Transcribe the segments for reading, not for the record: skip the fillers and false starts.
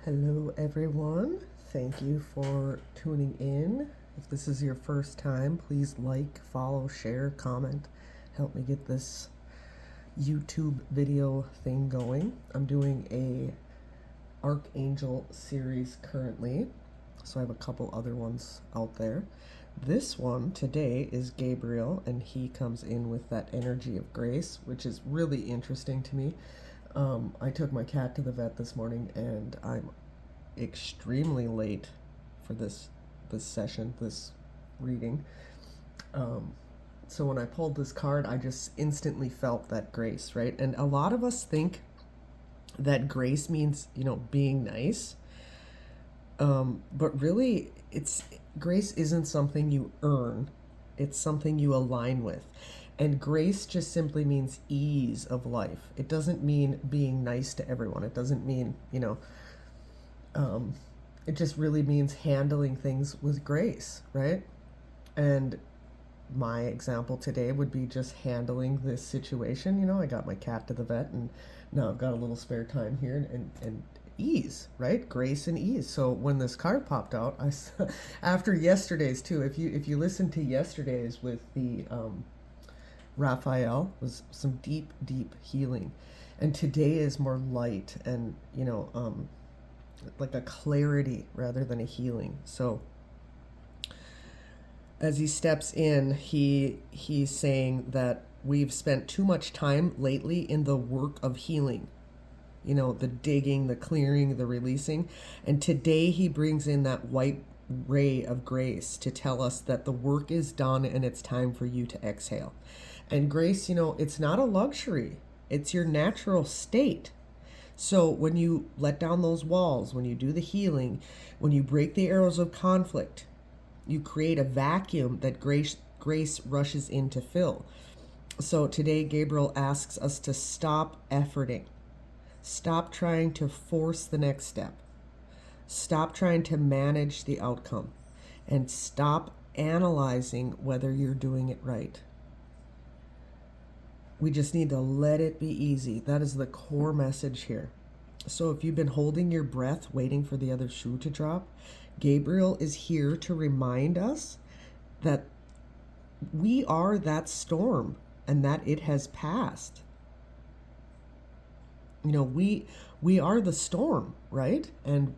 Hello, everyone. Thank you for tuning in. If this is your first time, please like, follow, share, comment. Help me get this YouTube video thing going. I'm doing a Archangel series currently, so I have a couple other ones out there. This one today is Gabriel, and he comes in with that energy of grace, which is really interesting to me. I took my cat to the vet this morning, and I'm extremely late for this session, this reading. So when I pulled this card, I just instantly felt that grace, right? And a lot of us think that grace means, being nice. But really, grace isn't something you earn. It's something you align with. And grace just simply means ease of life. It doesn't mean being nice to everyone. It doesn't mean, it just really means handling things with grace, right? And my example today would be just handling this situation. I got my cat to the vet, and now I've got a little spare time here, and ease, right? Grace and ease. So when this card popped out, after yesterday's too, if you listen to yesterday's with the Raphael, was some deep healing, and today is more light and like a clarity rather than a healing. So as he steps in, he's saying that we've spent too much time lately in the work of healing, the digging, the clearing, the releasing. And today he brings in that white ray of grace to tell us that the work is done and it's time for you to exhale. And grace, it's not a luxury. It's your natural state. So when you let down those walls, when you do the healing, when you break the arrows of conflict, you create a vacuum that grace rushes in to fill. So today Gabriel asks us to stop efforting. Stop trying to force the next step. Stop trying to manage the outcome. And stop analyzing whether you're doing it right. We just need to let it be easy. That is the core message here. So if you've been holding your breath, waiting for the other shoe to drop, Gabriel is here to remind us that we are that storm and that it has passed. We are the storm, right? And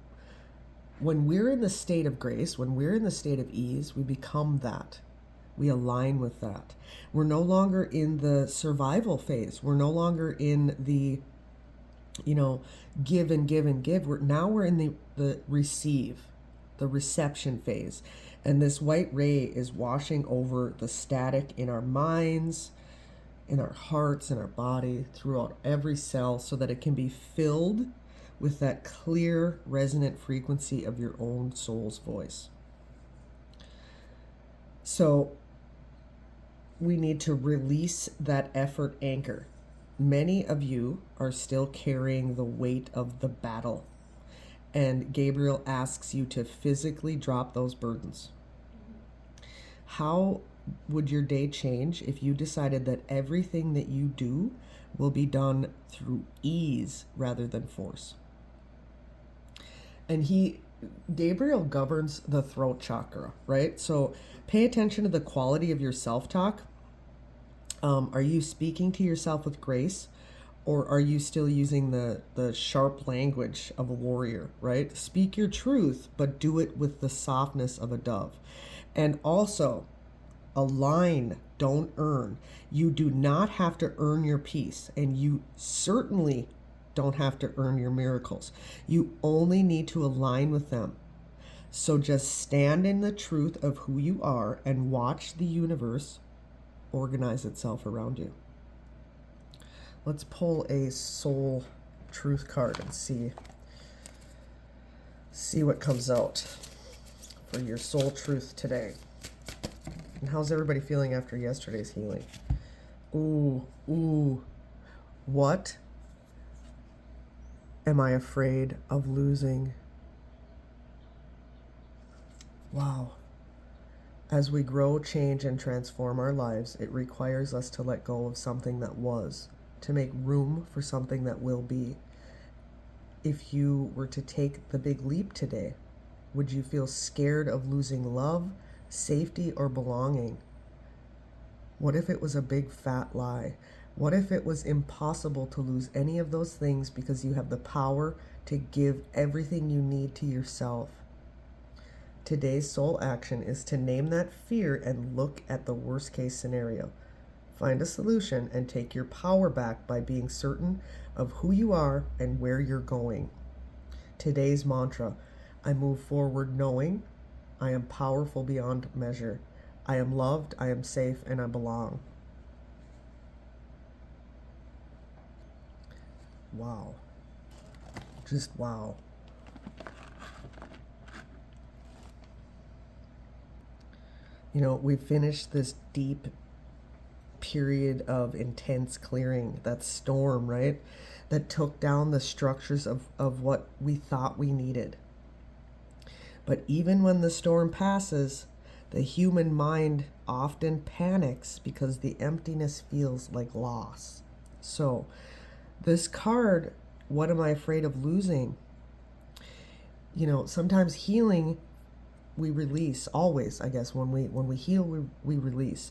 when we're in the state of grace, when we're in the state of ease, we become that. We align with that. We're no longer in the survival phase. We're no longer in the, give and give and give. We're in the receive, the reception phase. And this white ray is washing over the static in our minds, in our hearts, in our body, throughout every cell, so that it can be filled with that clear, resonant frequency of your own soul's voice. So we need to release that effort anchor. Many of you are still carrying the weight of the battle, and Gabriel asks you to physically drop those burdens. How would your day change if you decided that everything that you do will be done through ease rather than force? And Gabriel governs the throat chakra, right? So pay attention to the quality of your self-talk. Are you speaking to yourself with grace, or are you still using the sharp language of a warrior, right? Speak your truth, but do it with the softness of a dove. And also, align, don't earn. You do not have to earn your peace, and you certainly don't have to earn your miracles. You only need to align with them. So just stand in the truth of who you are and watch the universe organize itself around you. Let's pull a soul truth card and see what comes out for your soul truth today. And how's everybody feeling after yesterday's healing? Ooh. What am I afraid of losing? Wow. As we grow, change, and transform our lives, it requires us to let go of something that was, to make room for something that will be. if you were to take the big leap today? Would you feel scared of losing love, safety, or belonging? What if it was a big fat lie? What if it was impossible to lose any of those things because you have the power to give everything you need to yourself? Today's soul action is to name that fear and look at the worst case scenario. Find a solution and take your power back by being certain of who you are and where you're going. Today's mantra: I move forward knowing I am powerful beyond measure. I am loved, I am safe, and I belong. Wow. Just wow. You know, we've finished this deep period of intense clearing, that storm, right? That took down the structures of what we thought we needed. But even when the storm passes, the human mind often panics because the emptiness feels like loss. So, this card, what am I afraid of losing? You know, sometimes healing, we release. Always, I guess, when we heal, we release.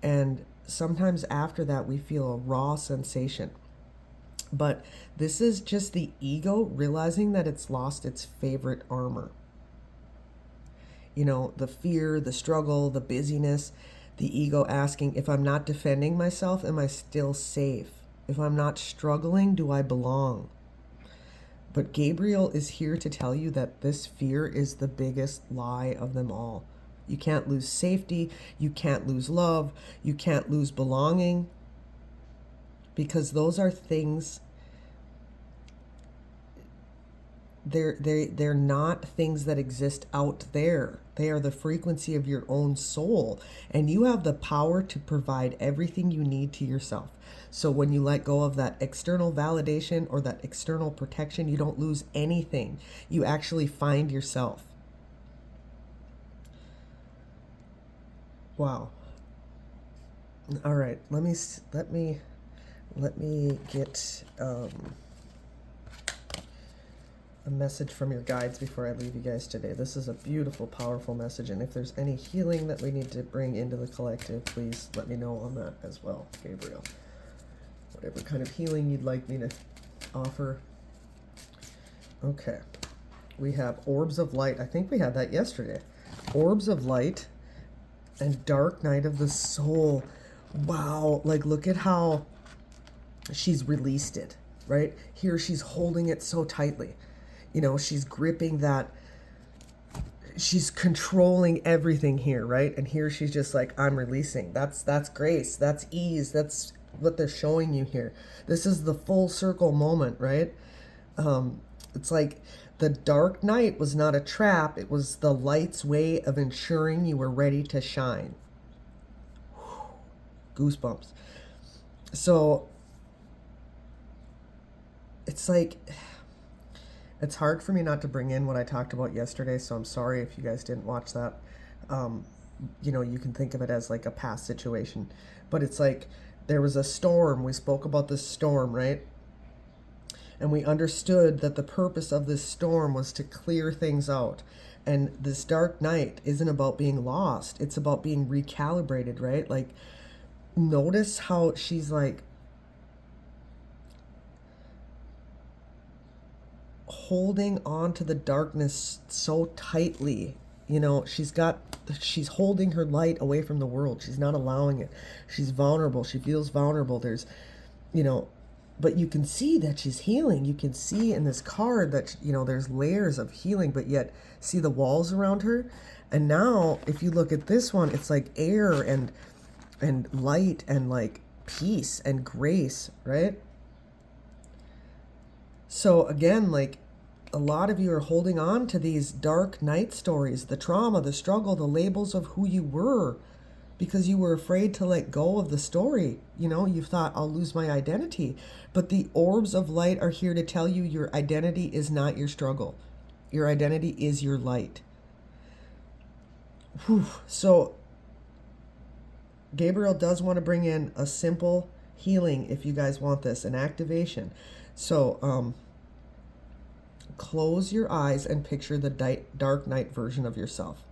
And sometimes after that, we feel a raw sensation. But this is just the ego realizing that it's lost its favorite armor. You know, the fear, the struggle, the busyness, the ego asking, if I'm not defending myself, am I still safe? If I'm not struggling, do I belong? But Gabriel is here to tell you that this fear is the biggest lie of them all. You can't lose safety, you can't lose love, you can't lose belonging, because those are things, they're not things that exist out there. They are the frequency of your own soul, and you have the power to provide everything you need to yourself. So when you let go of that external validation or that external protection, you don't lose anything. You actually find yourself. Wow. All right, let me get a message from your guides before I leave you guys today. This is a beautiful, powerful message, and if there's any healing that we need to bring into the collective, please let me know on that as well, Gabriel. Whatever kind of healing you'd like me to offer. Okay. We have Orbs of Light. I think we had that yesterday. Orbs of Light and Dark Night of the Soul. Wow. Like, look at how she's released it, right? Here she's holding it so tightly. You know, she's gripping that. She's controlling everything here, right? And here she's just like, I'm releasing. That's grace. That's ease. That's what they're showing you here. This is the full circle moment, right? It's like the dark night was not a trap. It was the light's way of ensuring you were ready to shine. Goosebumps. So it's like, it's hard for me not to bring in what I talked about yesterday, so I'm sorry if you guys didn't watch that. You know, you can think of it as like a past situation, but it's like there was a storm. We spoke about this storm, right? And we understood that the purpose of this storm was to clear things out. And this dark night isn't about being lost. It's about being recalibrated, right? Like, notice how she's like holding on to the darkness so tightly. You know, she's holding her light away from the world. She's not allowing it. She's vulnerable. She feels vulnerable. There's, you know, but you can see that she's healing. You can see in this card that, you know, there's layers of healing, but yet see the walls around her. And now if you look at this one, it's like air and light and like peace and grace, right? So again, like, a lot of you are holding on to these dark night stories, the trauma, the struggle, the labels of who you were, because you were afraid to let go of the story. You know, you thought, I'll lose my identity. But the orbs of light are here to tell you your identity is not your struggle. Your identity is your light. Whew. So Gabriel does want to bring in a simple healing if you guys want this, an activation. So Close your eyes and picture the dark night version of yourself.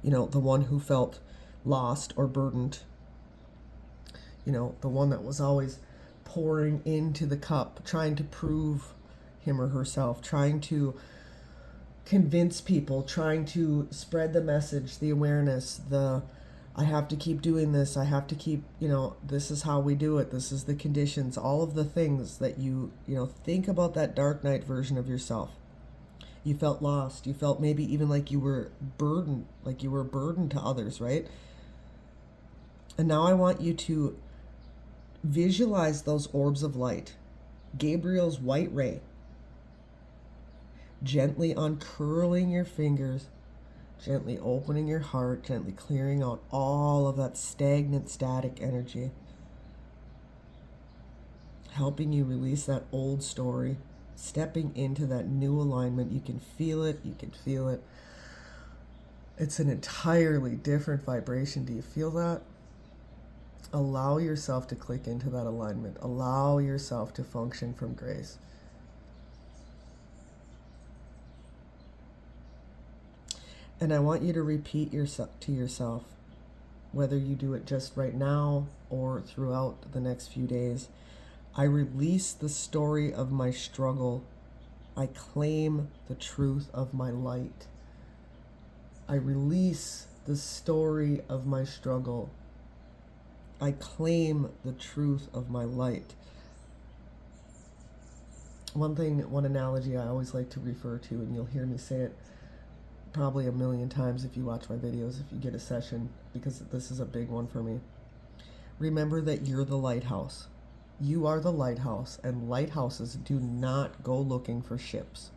The one who felt lost or burdened. The one that was always pouring into the cup, trying to prove him or herself, trying to convince people, trying to spread the message, the awareness, I have to keep doing this, I have to keep, this is how we do it, this is the conditions, all of the things that think about that dark night version of yourself. You felt lost, you felt maybe even like you were burdened, to others, right? And now I want you to visualize those orbs of light, Gabriel's white ray, gently uncurling your fingers, gently opening your heart, gently clearing out all of that stagnant, static energy, helping you release that old story, stepping into that new alignment. You can feel it, It's an entirely different vibration. Do you feel that? Allow yourself to click into that alignment. Allow yourself to function from grace. And I want you to repeat to yourself, whether you do it just right now or throughout the next few days. I release the story of my struggle. I claim the truth of my light. I release the story of my struggle. I claim the truth of my light. One analogy I always like to refer to, and you'll hear me say it probably a million times if you watch my videos, if you get a session, because this is a big one for me. Remember that you're the lighthouse. You are the lighthouse, and lighthouses do not go looking for ships.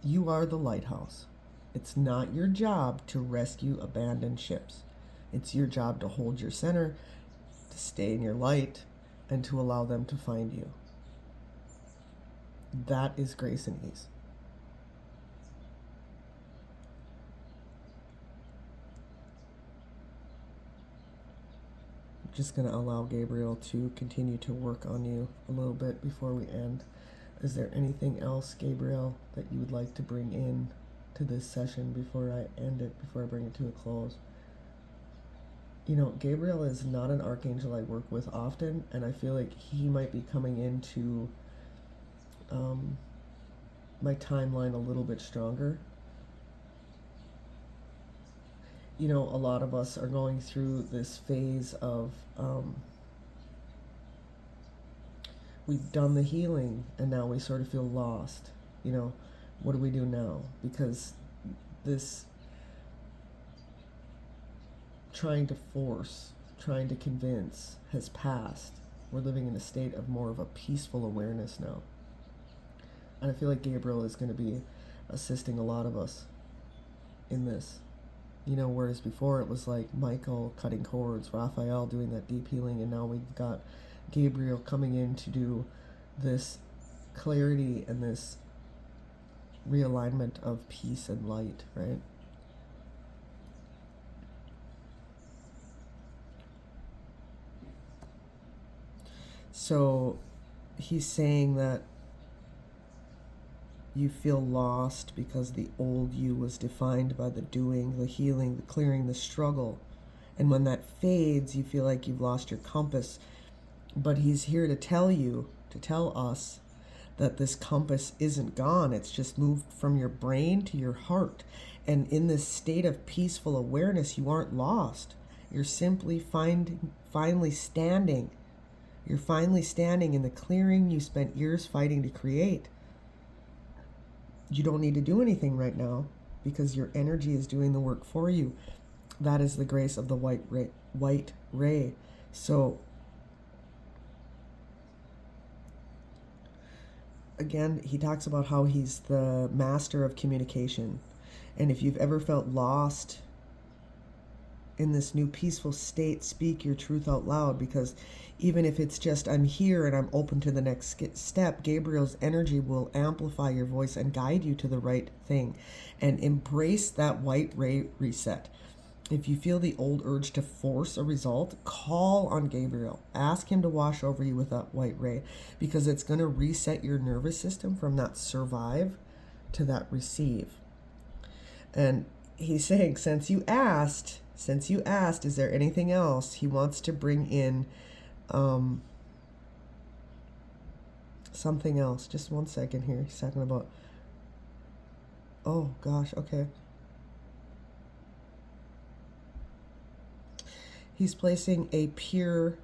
You are the lighthouse. It's not your job to rescue abandoned ships. It's your job to hold your center, to stay in your light, and to allow them to find you. That is grace and ease. Just going to allow Gabriel to continue to work on you a little bit before we end. Is there anything else, Gabriel, that you would like to bring in to this session before I end it, before I bring it to a close? Gabriel is not an archangel I work with often, and I feel like he might be coming into my timeline a little bit stronger. A lot of us are going through this phase of we've done the healing and now we sort of feel lost. What do we do now? Because this trying to force, trying to convince has passed. We're living in a state of more of a peaceful awareness now. And I feel like Gabriel is going to be assisting a lot of us in this. Whereas before it was like Michael cutting cords, Raphael doing that deep healing, and now we've got Gabriel coming in to do this clarity and this realignment of peace and light, right? So he's saying that you feel lost because the old you was defined by the doing, the healing, the clearing, the struggle. And when that fades, you feel like you've lost your compass. But he's here to tell us that this compass isn't gone. It's just moved from your brain to your heart. And in this state of peaceful awareness, you aren't lost. You're simply finally standing. You're finally standing in the clearing you spent years fighting to create. You don't need to do anything right now because your energy is doing the work for you. That is the grace of the white ray. So again, he talks about how he's the master of communication. And if you've ever felt lost in this new peaceful state, speak your truth out loud, because even if it's just I'm here and I'm open to the next step, Gabriel's energy will amplify your voice and guide you to the right thing. And embrace that white ray reset. If you feel the old urge to force a result, call on Gabriel. Ask him to wash over you with that white ray, because it's going to reset your nervous system from that survive to that receive. And he's saying, since you asked, is there anything else? He wants to bring in something else. Just one second here. He's talking about, oh gosh, okay. He's placing a pure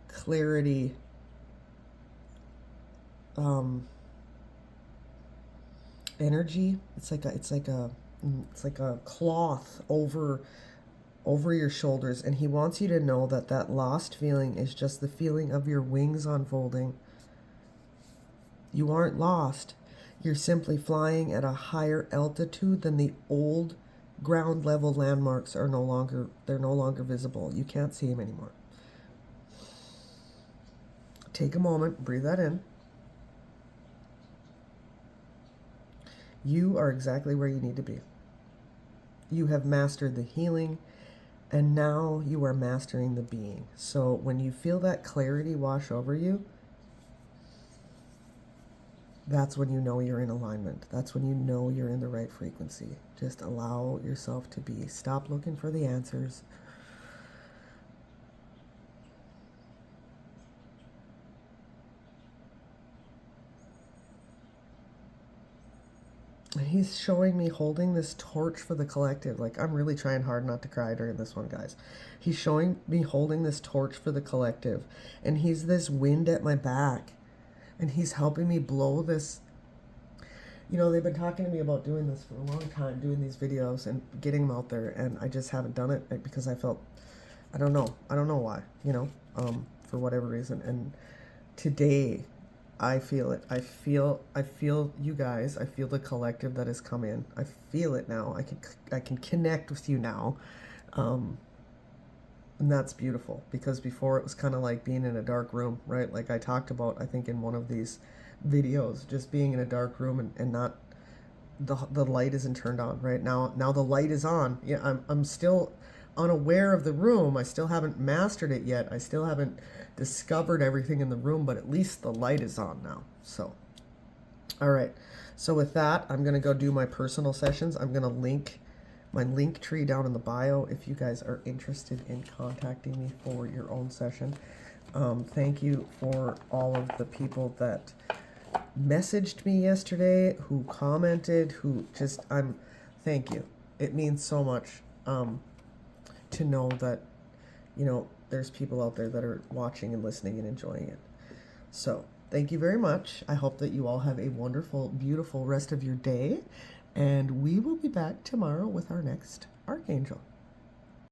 clarity energy. It's like a cloth over your shoulders, and he wants you to know that that lost feeling is just the feeling of your wings unfolding. You aren't lost. You're simply flying at a higher altitude than the old ground level landmarks are no longer visible. You can't see them anymore. Take a moment, breathe that in. You are exactly where you need to be. You have mastered the healing, and now you are mastering the being. So when you feel that clarity wash over you, that's when you know you're in alignment. That's when you know you're in the right frequency. Just allow yourself to be. Stop looking for the answers. He's showing me holding this torch for the collective. Like, I'm really trying hard not to cry during this one, guys. He's showing me holding this torch for the collective. And he's this wind at my back. And he's helping me blow this. You know, they've been talking to me about doing this for a long time, doing these videos and getting them out there. And I just haven't done it because I felt, I don't know why, for whatever reason. And today, I feel it. I feel you guys. I feel the collective that has come in. I feel it now. I can connect with you now. And that's beautiful, because before it was kind of like being in a dark room, right? Like I talked about, I think in one of these videos, just being in a dark room and not, the light isn't turned on, right? Now the light is on. Yeah, I'm still unaware of the room. I still haven't mastered it yet. I still haven't discovered everything in the room, but at least the light is on now. So, all right. So with that, I'm going to go do my personal sessions. I'm going to link my link tree down in the bio if you guys are interested in contacting me for your own session. Thank you for all of the people that messaged me yesterday, who commented, who just, thank you. It means so much to know that, there's people out there that are watching and listening and enjoying it. So thank you very much. I hope that you all have a wonderful, beautiful rest of your day. And we will be back tomorrow with our next Archangel.